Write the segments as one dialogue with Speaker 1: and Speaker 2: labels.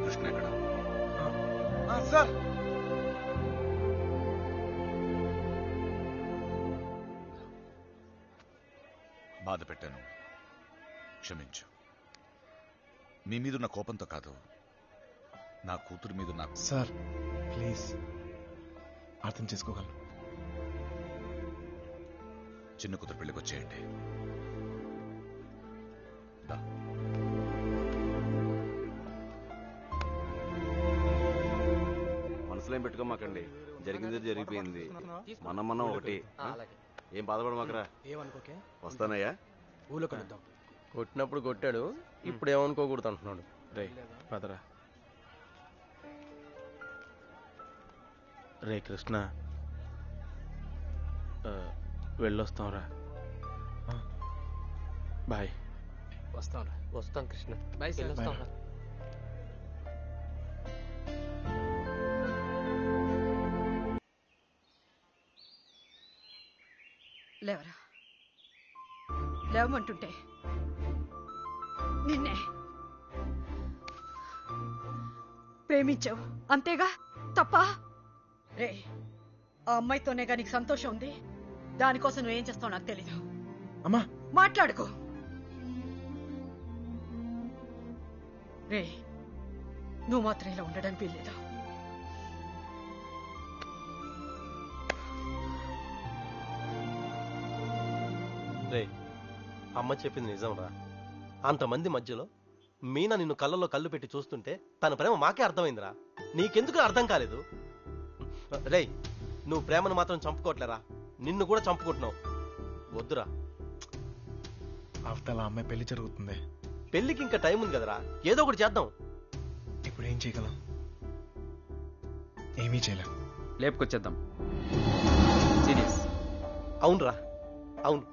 Speaker 1: కృష్ణ ఎక్కడ?
Speaker 2: సార్
Speaker 1: బాధ పెట్టాను, క్షమించు. మీ మీదున్న కోపంతో కాదు, నా కూతురు మీద నాకు.
Speaker 2: సార్ ప్లీజ్ అర్థం చేసుకోగలను.
Speaker 1: చిన్న కూతురు పెళ్లికి వచ్చేయండి.
Speaker 3: మనసులో ఏం పెట్టుకోమాకండి, జరిగింది జరిగిపోయింది. మనం ఒకటి. ఏం బాధపడమాకరా.
Speaker 4: ఏమనుకోకే,
Speaker 3: వస్తానయ్యా.
Speaker 4: ఊళ్ళో కలుద్దాం.
Speaker 5: కొట్టినప్పుడు కొట్టాడు, ఇప్పుడు ఏమనుకోకూడదు అంటున్నాడు.
Speaker 2: రే పదరా.
Speaker 5: రే కృష్ణ, వెళ్ళొస్తాంరా. బాయ్.
Speaker 4: వస్తాంరా.
Speaker 5: వస్తాం కృష్ణ.
Speaker 4: Bye sir. వస్తాంరా.
Speaker 6: లేవరా, లేవమంటుంటే నిన్నే ప్రేమించావు అంతేగా, తప్ప? రే, ఆ అమ్మాయితోనేగా నీకు సంతోషం ఉంది. దానికోసం నువ్వేం చేస్తావు నాకు తెలీదు.
Speaker 2: అమ్మా
Speaker 6: మాట్లాడుకో. రే, నువ్వు మాత్రం ఇలా ఉండడానికి వీల్లేదు.
Speaker 5: రే, అమ్మ చెప్పింది నిజం రా. అంతమంది మధ్యలో మీనా నిన్ను కళ్ళలో కళ్ళు పెట్టి చూస్తుంటే తన ప్రేమ మాకే అర్థమైందిరా. నీకెందుకు అర్థం కాలేదు? రే, నువ్వు ప్రేమను మాత్రం చంపుకోవట్లేరా, నిన్ను కూడా చంపుకుంటున్నావు. వద్దురా.
Speaker 2: అవతల అమ్మాయి పెళ్లి జరుగుతుంది.
Speaker 5: పెళ్లికి ఇంకా టైం ఉంది కదరా, ఏదో ఒకటి చేద్దాం.
Speaker 2: ఇప్పుడు ఏం చేయగలం? ఏమీ చేయలేం.
Speaker 4: లేపుకొచ్చేద్దాం. సీరియస్.
Speaker 5: అవునరా, అవును.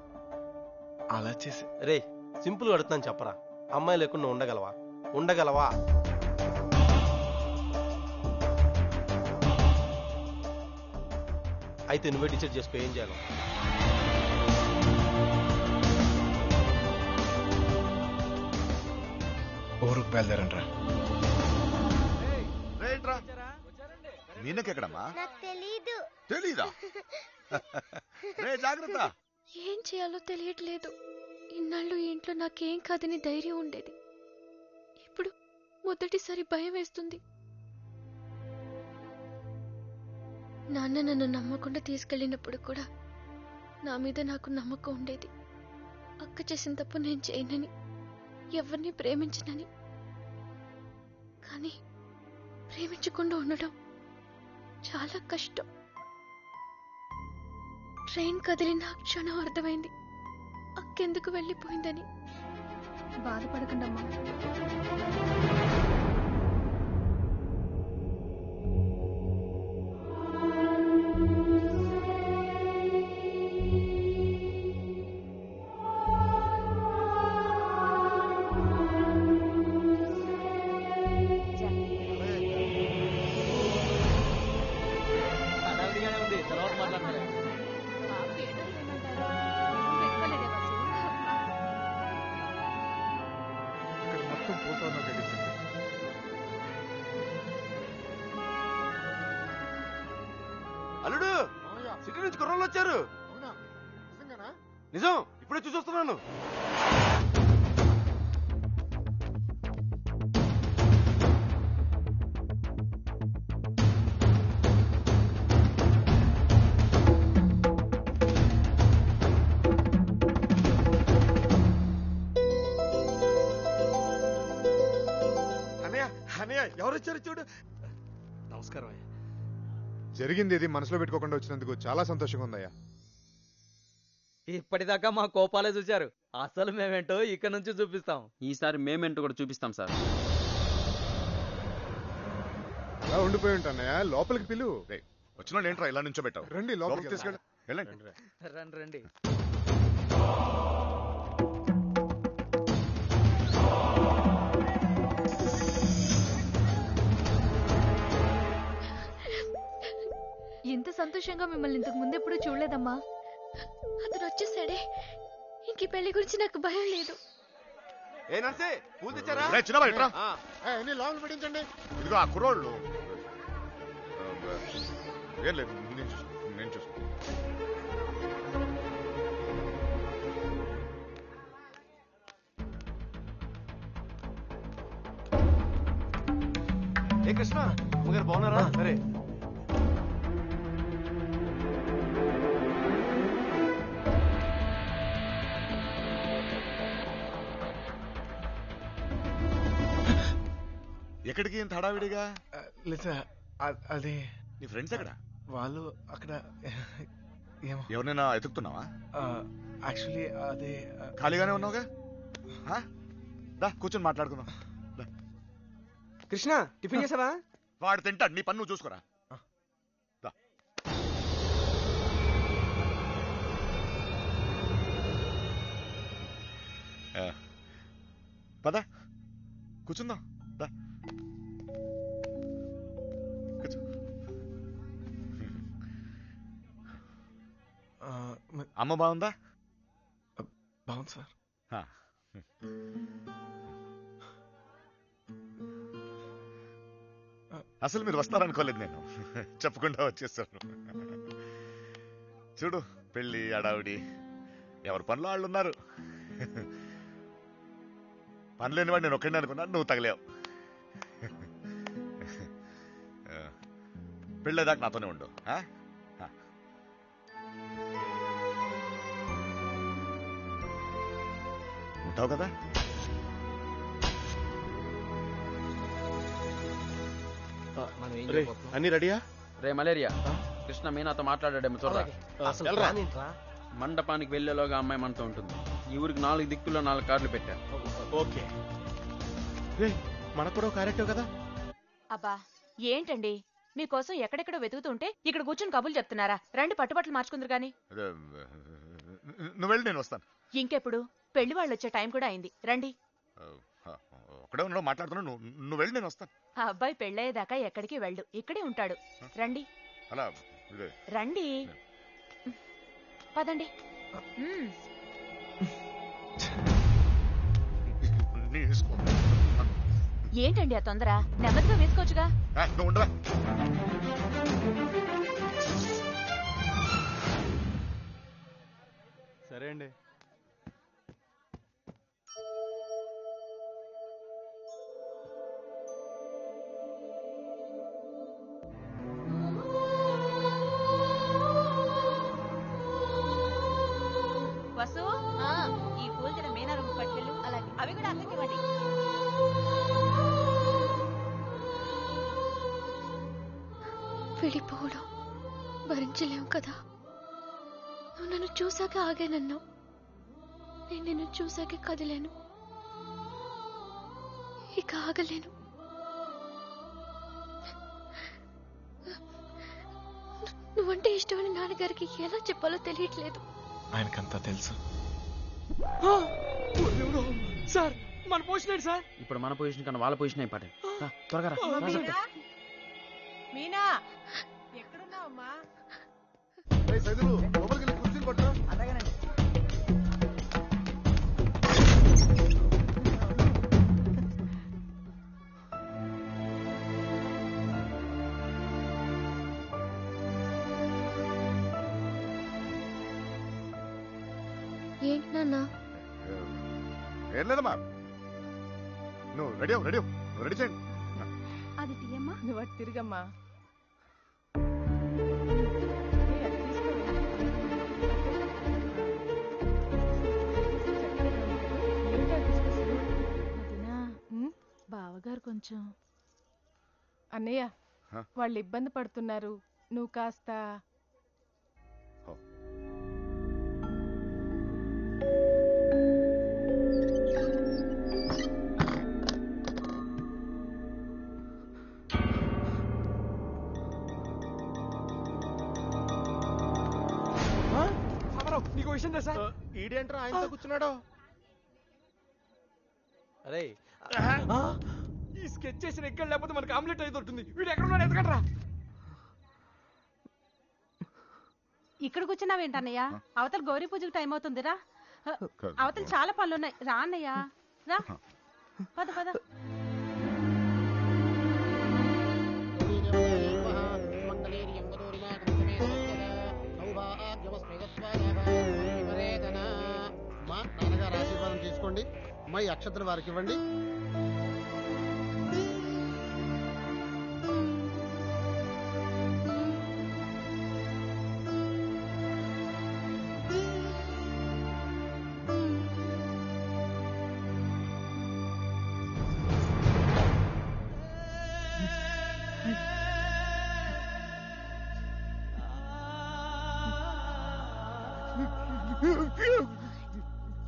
Speaker 2: అలా చేసి
Speaker 5: రే, సింపుల్గా అడుగుతున్నాను చెప్పరా, అమ్మాయి లేకుండా ఉండగలవా? ఉండగలవా? అయితే నువ్వే డిసైడ్ చేసుకో ఏం చేయాలి.
Speaker 2: ఊరుకు బయలుదేరంట్రా.
Speaker 1: మీనకెక్కడమ్మా? తెలీదా? జాగ్రత్త.
Speaker 7: ఏం చేయాలో తెలియట్లేదు. ఇన్నాళ్ళు ఇంట్లో నాకేం కాదని ధైర్యం ఉండేది. ఇప్పుడు మొదటిసారి భయం వేస్తుంది. నాన్న నన్ను నమ్మకుండా తీసుకెళ్ళినప్పుడు కూడా నా మీద నాకు నమ్మకం ఉండేది. అక్క చేసిన తప్పు నేను చేయనని, ఎవరిని ప్రేమించనని. కానీ ప్రేమించకుండా ఉండడం చాలా కష్టం. ట్రైన్ కదిలిన క్షణం అర్థమైంది అక్కెందుకు వెళ్ళిపోయిందని. బాధపడకండమ్మా.
Speaker 3: అల్లుడు, సిటీ నుంచి కుర్రోళ్ళు వచ్చారు. నిజం, ఇప్పుడే చూసొస్తున్నాను. ఎవరు వచ్చారు చూడు.
Speaker 4: నమస్కారం అయ్యా.
Speaker 8: జరిగింది ఇది మనసులో పెట్టుకోకుండా వచ్చినందుకు చాలా సంతోషంగా ఉందయ్యా.
Speaker 9: ఇప్పటిదాకా మా కోపాలే చూశారు, అసలు మేమేంటో ఇక్కడ నుంచి చూపిస్తాం.
Speaker 4: ఈసారి మేమేంటో కూడా చూపిస్తాం సార్.
Speaker 8: అలా ఉండిపోయి ఉంటానయ్యా, లోపలికి పిలువు.
Speaker 1: వచ్చిన వాళ్ళు ఏంట్రా ఇలా నుంచో పెట్టావు?
Speaker 8: రండి లోపలికి తీసుకెళ్ళి.
Speaker 9: రండి రండి.
Speaker 7: ఇంత సంతోషంగా మిమ్మల్ని ఇంతకు ముందు ఎప్పుడు చూడలేదమ్మా. అతను వచ్చేసాడే, ఇంక పెళ్లి గురించి నాకు భయం లేదు.
Speaker 3: ఏ నర్సే పూలు తెచ్చారా
Speaker 1: రే, చిన్నబాయ్, ఇట్రా.
Speaker 3: ఆ,
Speaker 8: ఎన్ని లోపల పెట్టించండి.
Speaker 1: ఇదిగో ఆ కుర్రోళ్ళు ఏం లేదు, నేను చూసుకుంటా.
Speaker 3: ఏ కృష్ణ అమ్మగారు బాగున్నారా? సరే
Speaker 1: ఎక్కడికి ఇంత హడావిడిగా?
Speaker 2: లేదు సార్, అది
Speaker 1: నీ ఫ్రెండ్స్ ఎక్కడ?
Speaker 2: వాళ్ళు అక్కడ ఏమో
Speaker 1: ఎవరినైనా ఎతుకుతున్నావా?
Speaker 2: యాక్చువల్లీ అదే
Speaker 1: ఖాళీగానే ఉన్నావుగా? ఆ? దా కూర్చొని మాట్లాడుకుందాం. దా.
Speaker 9: కృష్ణ టిఫిన్ చేసావా?
Speaker 1: వాడు తింటాడు, నీ పన్ను చూసుకోరా. దా. పద కూర్చుందాం. దా కూర్చో. అమ్మ బాగుందా?
Speaker 2: బాగుంది సార్.
Speaker 1: ఆ. అసలు మీరు వస్తారనుకోలేదు నేను, చెప్పకుండా వచ్చేసాను. చూడు, పెళ్ళి అడావిడి, ఎవరి పనులు వాళ్ళు ఉన్నారు. పని లేనివాడు నేను ఒక్కడిని అనుకున్నాను, నువ్వు తగిలేవు. పెళ్ళేదాకా నాతోనే ఉండు. ఉంటావు కదా?
Speaker 3: అన్ని రెడీయా?
Speaker 4: రే మలేరియా, కృష్ణ మీనాతో మాట్లాడాడేమో చూడరా.
Speaker 5: అసలు ప్లాన్ ఏంట్రా?
Speaker 4: మండపానికి వెళ్లేలోగా అమ్మాయి మనతో ఉంటుంది. ఈ ఊరికి 4 దిక్కుల్లో 4 కార్లు పెట్టాను.
Speaker 3: ఓకే. రే మనకు కూడా క్యారెక్టర్ కదా?
Speaker 10: అబ్బా ఏంటండి మీకోసం ఎక్కడెక్కడో వెతుకుతుంటే ఇక్కడ కూర్చుని కబుర్లు చెప్తున్నారా? రండి పట్టుబట్టలు మార్చుకుందరు గాని.
Speaker 1: నువ్వు వెళ్ళి నేను వస్తాను.
Speaker 10: ఇంకెప్పుడు? పెళ్లి వాళ్ళు వచ్చే టైం కూడా అయింది. రండి.
Speaker 1: ఒకడే ఉన్నావు, మాట్లాడుతున్నా. నువ్వు వెళ్ళి నేను వస్తాను.
Speaker 10: ఆ అబ్బాయి పెళ్ళయ్యేదాకా ఎక్కడికి వెళ్ళు, ఇక్కడే ఉంటాడు. రండి
Speaker 1: అలా
Speaker 10: రండి, పదండి. ఏంటండి ఆ తొందర? నెమ్మదిగా వేసుకోవచ్చుగా.
Speaker 1: నువ్వు ఉండరా.
Speaker 3: సరే అండి.
Speaker 10: వసు, ఈ పూల జడ మీనా రూమ్ పట్టుకెళ్ళు. అలాగే, అవి కూడా అక్కడికి ఇవ్వండి.
Speaker 7: విడిపోవడం భరించలేము కదా. నువ్వు నన్ను చూశాక ఆగానన్నావు, నేను నిన్ను చూశాక కదిలేను. ఇక ఆగలేను. నువ్వంటే ఇష్టమని నాన్నగారికి ఎలా చెప్పాలో తెలియట్లేదు.
Speaker 2: ఆయనకంతా తెలుసు.
Speaker 9: సార్ మన పొజిషన్ ఏంటి సార్?
Speaker 4: ఇప్పుడు మన పొజిషన్ కన్నా వాళ్ళ పొజిషన్ అయిపోయాయి. త్వరగా రా.
Speaker 6: మీనా ఎక్కడున్నావమ్మా?
Speaker 8: లోపలికి వెళ్ళి కుర్చీలు పట్టురా.
Speaker 7: ఏంటి నాన్న?
Speaker 1: ఏం లేదమ్మా, నువ్వు రెడీ రెడీ చేయండి.
Speaker 6: అది తీయమ్మా. నువ్వు అటు తిరిగమ్మా. బావగారు కొంచెం అన్నయ్య వాళ్ళు ఇబ్బంది పడుతున్నారు, నువ్వు కాస్త.
Speaker 9: నీకు విషయం తెలుసా?
Speaker 3: ఈడేంట్రా ఆయనతో కూర్చున్నాడు?
Speaker 5: అరే
Speaker 9: ఈ స్కెచ్ చేసిన ఎక్కడ లేకపోతే మనకి ఆమ్లెట్ అయితే ఉంటుంది. వీడు ఎక్కడ ఉన్నాడు? ఎదగట్రా.
Speaker 6: ఇక్కడ కూర్చున్నావేంటన్నయ్య? అవతల గౌరీ పూజకు టైం అవుతుందిరా. అవతల చాలా పనులున్నాయి, రా అన్నయ్య.
Speaker 10: రా పద పద.
Speaker 11: నాన్నగారు ఆశీర్వాదం తీసుకోండి. అమ్మాయి అక్షతలు వారికి ఇవ్వండి.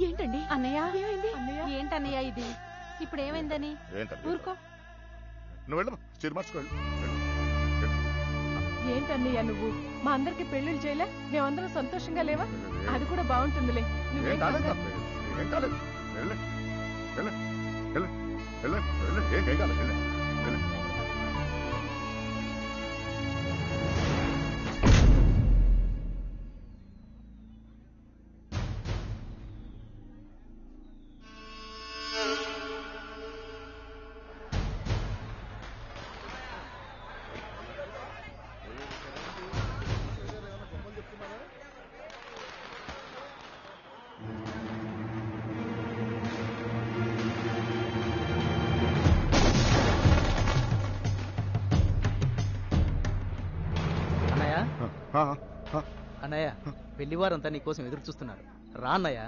Speaker 10: ఏంటండి అన్నయ్య ఏమైంది? ఏంటన్నయ్య ఇది ఇప్పుడు ఏమైందని? ఊరుకో.
Speaker 1: నువ్వు వెళ్ళమ్మా, చీర మార్చుకోవాలి.
Speaker 12: ఏంటన్నయ్య నువ్వు మా అందరికి పెళ్లిళ్ళు చేయలే? మేమందరం సంతోషంగా లేవా? అది కూడా బాగుంటుందిలే.
Speaker 1: ఏం కాలేదు, ఏం కాలేదు. వెళ్ళు వెళ్ళు వెళ్ళు వెళ్ళు వెళ్ళు, ఏం కాలేదు. వెళ్ళు వెళ్ళు.
Speaker 13: అన్నయ్య పెళ్లివారంతా నీకోసం ఎదురు చూస్తున్నారు. రా అన్నయ్య.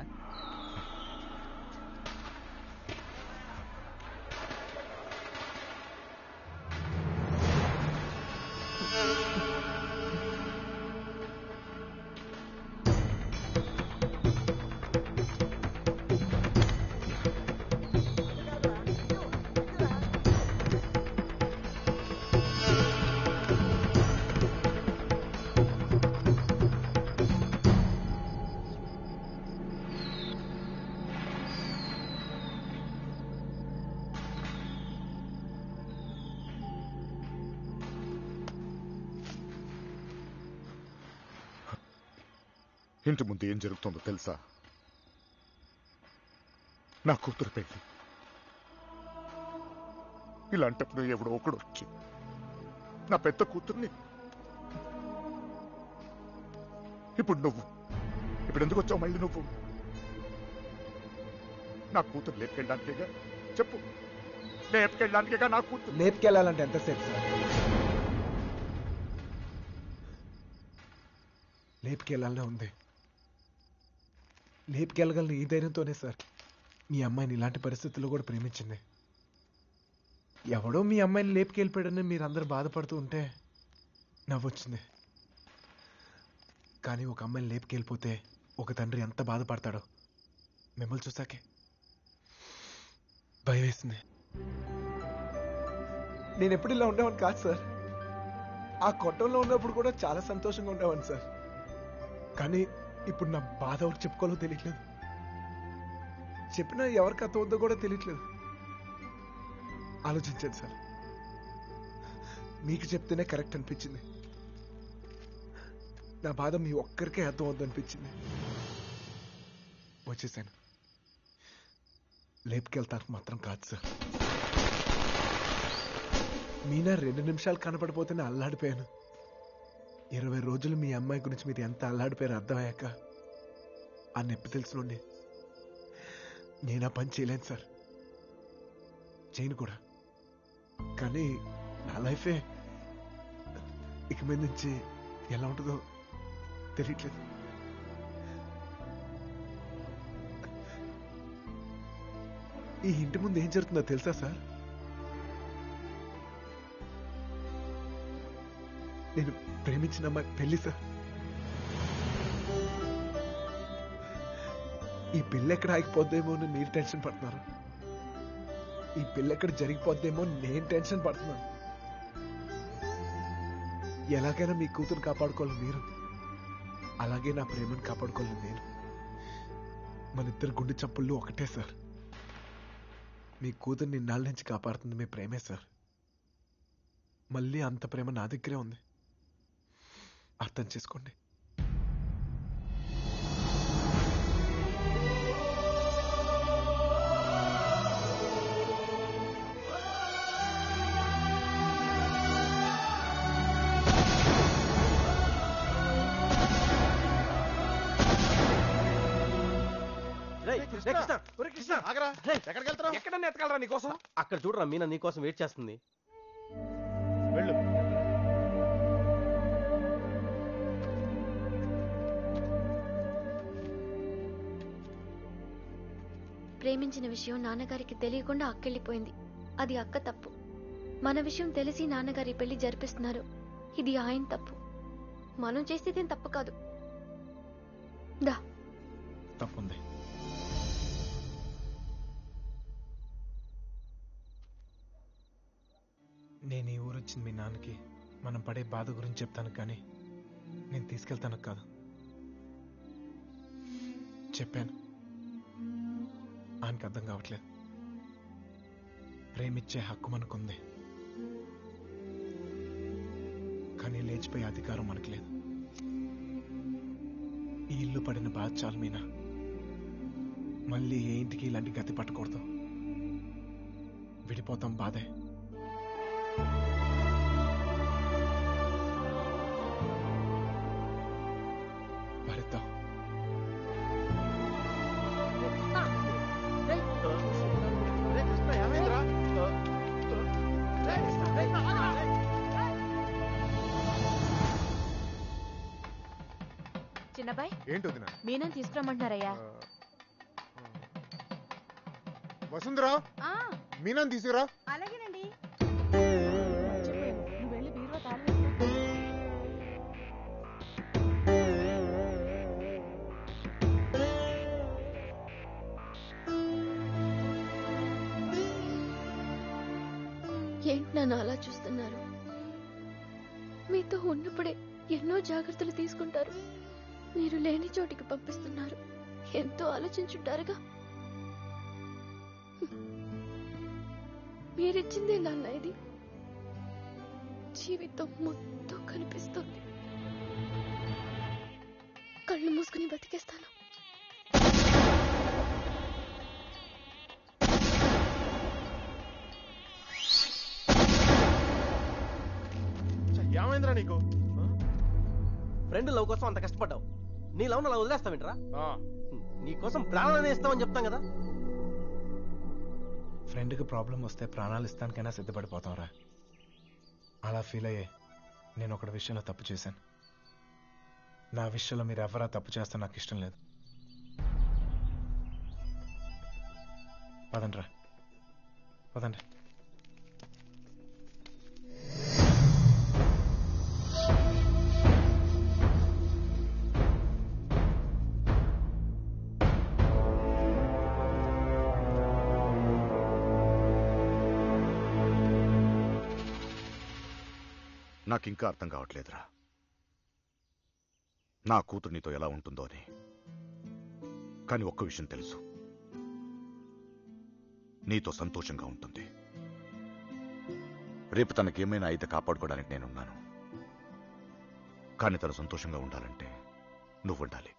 Speaker 1: ఇంటి ముందు ఏం జరుగుతుందో తెలుసా? నా కూతురు పెళ్లి. ఇలాంటప్పుడు ఎవడో ఒకడు వచ్చి నా పెద్ద కూతుర్ని, ఇప్పుడు నువ్వు ఇప్పుడు ఎందుకు వచ్చావు మళ్ళీ? నువ్వు నా కూతురు లేపుకెళ్ళడానికేగా? చెప్పు, లేపుకెళ్ళడానికేగా నా కూతురు?
Speaker 2: లేపుకెళ్ళాలంటే ఎంతసేపు సార్? లేపుకెళ్ళాలనే ఉంది. లేపుకెళ్ళగలను ఈ ధైర్యంతోనే సార్ మీ అమ్మాయిని ఇలాంటి పరిస్థితుల్లో కూడా ప్రేమించింది. ఎవడో మీ అమ్మాయిని లేపుకెళ్ళిపోయాడని మీరందరూ బాధపడుతూ ఉంటే నవ్వొచ్చింది. కానీ ఒక అమ్మాయిని లేపుకెళ్ళిపోతే ఒక తండ్రి ఎంత బాధపడతాడో మిమ్మల్ని చూసాకే భయం వేసింది. నేను ఎప్పుడు ఇలా ఉండేవాడిని కాదు సార్. ఆ కొట్టంలో ఉన్నప్పుడు కూడా చాలా సంతోషంగా ఉండేవాడిని సార్. కానీ ఇప్పుడు నా బాధ ఒకటి చెప్పుకోవాలో తెలియట్లేదు. చెప్పినా ఎవరికి అర్థం అవుతుందో కూడా తెలియట్లేదు. ఆలోచించండి సార్. మీకు చెప్తేనే కరెక్ట్ అనిపించింది. నా బాధ మీ ఒక్కరికే అర్థం అవుద్దు అనిపించింది. వచ్చేసాను. లేపుకెళ్తానికి మాత్రం కాదు సార్. మీనా 2 నిమిషాలు కనపడిపోతేనే అల్లాడిపోయాను. 20 రోజులు మీ అమ్మాయి గురించి మీరు ఎంత అల్లాడిపోయారో అర్థమయ్యాక ఆ నొప్పి తెలుసునండి. నేను ఆ పని చేయలేను సార్, చేయను కూడా. కానీ నా లైఫే ఇక మీద నుంచి ఎలా ఉంటుందో తెలియట్లేదు. ఈ ఇంటి ముందు ఏం జరుగుతుందో తెలుసా సార్? నేను ప్రేమించిన అమ్మాయి పెళ్లి సార్. ఈ పెళ్ళి ఎక్కడ ఆగిపోద్దేమో అని మీరు టెన్షన్ పడుతున్నారు. ఈ పెళ్ళి ఎక్కడ జరిగిపోద్దేమో నేను టెన్షన్ పడుతున్నాను. ఎలాగైనా మీ కూతురు కాపాడుకోవాలి మీరు, అలాగే నా ప్రేమను కాపాడుకోవాలి నేను. మన ఇద్దరు గుండె చప్పుళ్ళు ఒకటే సార్. మీ కూతుర్ని ఇన్నాళ్ళ నుంచి కాపాడుతుంది మీ ప్రేమే సార్. మళ్ళీ అంత ప్రేమ నా దగ్గరే ఉంది. అర్థం చేసుకోండి.
Speaker 9: ఎక్కడికి వెళ్తావు? ఎక్కడన్నా ఎతకాలరా నీకోసం?
Speaker 5: అక్కడ చూడరా మీనా నీకోసం వెయిట్ చేస్తుంది.
Speaker 9: వెళ్ళు.
Speaker 7: ప్రేమించిన విషయం నాన్నగారికి తెలియకుండా అక్కెళ్ళిపోయింది. అది అక్క తప్పు. మన విషయం తెలిసి నాన్నగారి పెళ్లి జరిపిస్తున్నారు. ఇది ఆయన తప్పు. మనం చేసేదేం తప్పు కాదు. దా.
Speaker 2: తప్పుంది. నేను ఈ ఊరు వచ్చింది మీ నాన్నకి మనం పడే బాధ గురించి చెప్తాను, కానీ నేను తీసుకెళ్తాను కాదు. చెప్పాను, ఆయనకు అర్థం కావట్లేదు. ప్రేమిచ్చే హక్కు మనకుంది, కానీ లేచిపోయే అధికారం మనకు లేదు. ఈ ఇల్లు పడిన బాధ చాలు మీనా. మళ్ళీ ఏ ఇంటికి ఇలాంటి గతి పట్టకూడదు. విడిపోతాం, బాధే. భరిద్దాం.
Speaker 10: చిన్నబాయ్,
Speaker 8: ఏంటి వదినా?
Speaker 10: మీనని తీసుకురమ్మంటున్నారయ్యా.
Speaker 8: వసుంధరా, మీనాన్ని తీసుకురా.
Speaker 12: అలాగేనండి. నువ్వు వెళ్ళి బీరువా తాళం వేసుకో.
Speaker 7: ఏంటి నన్ను అలా చూస్తున్నారు? మీతో ఉన్నప్పుడే ఎన్నో జాగ్రత్తలు తీసుకుంటారు. మీరు లేని చోటికి పంపిస్తున్నారు. ఎంతో ఆలోచించుంటారుగా. మీరిచ్చిందే నాన్న ఇది. జీవితం మొత్తం కనిపిస్తుంది. కళ్ళు మూసుకుని బతికేస్తాను.
Speaker 9: ఏమైందిరా నీకు?
Speaker 5: ఫ్రెండ్ లవ్ కోసం అంత కష్టపడ్డావు. నీ లవ్ అలా వదిలేస్తావేంట్రా? నీకోసం ప్రాణాలనే ఇస్తామని చెప్తాం కదా.
Speaker 2: ఫ్రెండ్కి ప్రాబ్లం వస్తే ప్రాణాలు ఇస్తానికైనా సిద్ధపడిపోతాంరా. అలా ఫీల్ అయ్యే నేను ఒకటి విషయంలో తప్పు చేశాను. నా విషయంలో మీరు ఎవరా తప్పు చేస్తే నాకు ఇష్టం లేదు. పదండ్రా, పదండి.
Speaker 1: నాకింకా అర్థం కావట్లేదురా, నా కూతురు నీతో ఎలా ఉంటుందో అని. కానీ ఒక్క విషయం తెలుసు, నీతో సంతోషంగా ఉంటుంది. రేపు తనకేమైనా అయితే కాపాడుకోవడానికి నేనున్నాను. కానీ తను సంతోషంగా ఉండాలంటే నువ్వు ఉండాలి.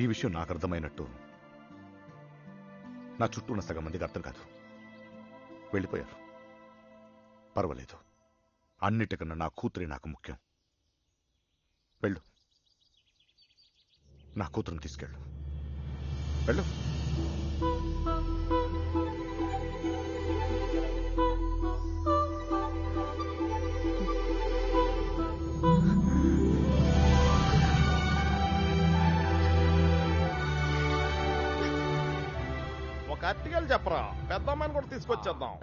Speaker 1: ఈ విషయం నాకు అర్థమైనట్టు నా చుట్టూ ఉన్న సగం మందికి అర్థం కాదు. వెళ్ళిపోయారు. పర్వాలేదు, అన్నిటికన్నా నా కూతురే నాకు ముఖ్యం. వెళ్ళు, నా కూతురుని తీసుకెళ్ళు. వెళ్ళు.
Speaker 9: ఒక అట్టికలు చెప్పరా, పెద్దమ్మాయిని కూడా తీసుకొచ్చేద్దాం.